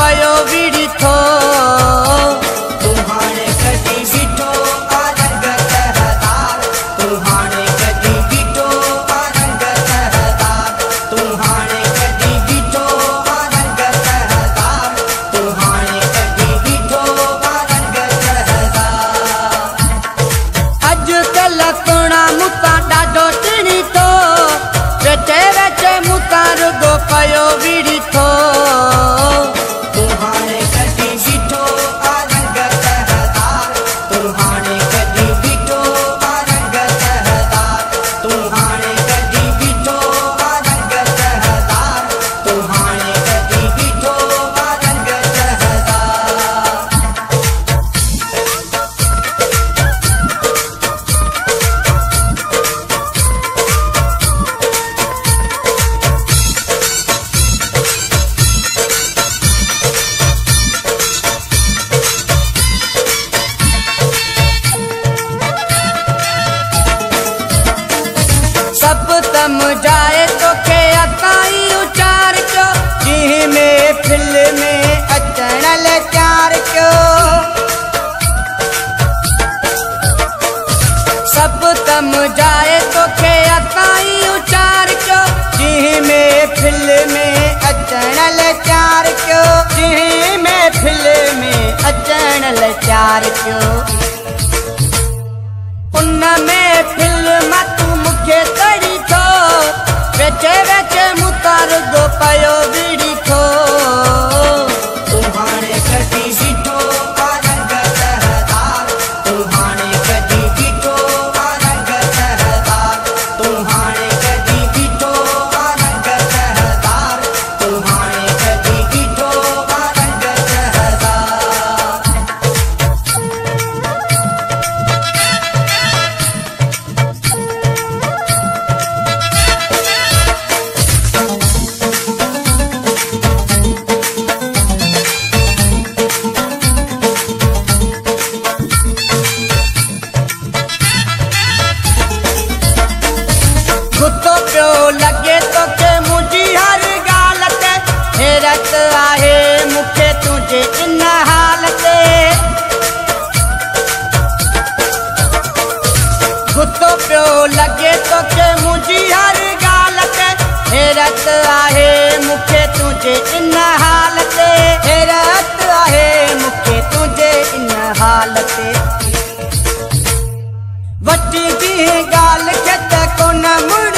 पयो विड़ी थो तुम्हारे कदी बीठो रंग सहदार तुम्हारे कदी बीठो रंग सहदार तुम्हारे कदी बीठो रंग सहदार तुम्हारे कदी बीठो रंग सहदार अजकल सोना मुता डाढो टिणी थो वेचे वेचे मुता रुगो पयो विड़ी थो तुम्हारे कदी बीठो रंग सहदार तुम्हारे कदी बीठो रंग सहदार तुम्हारे कदी बीठो रंग सहदार तुम्हारे कदी बीठो रंग सहदार सब समझाए तो के असाई उचार क्यों जी में फिल्म में अचणल चार क्यों सब समझाए तो के असाई उचार क्यों जी में फिल्म में अचणल चार क्यों जी में फिल्म में अचणल चार क्यों उनमें फिल्म तू मुखे तड़ी थो वेचे वेचे मुतार दो पयो विड़ी थो तुम्हारे कदी बीठो रंग सहदार तुम्हारे कदी बीठो रंग सहदार तुम्हारे कदी बीठो रंग सहदार तुम्हारे कदी बीठो रंग सहदार गुस्सो पियो लगे तो के मुझी हर गाल ते हैरत आहे मुखे तुझे इन हाल ते गुस्सो पियो लगे तो के मुझी हर गाल ते हैरत आहे मुखे तुझे इन हाल ते हैरत आहे मुखे तुझे इन हाल ते वटी जी गाल के त कोन मुड़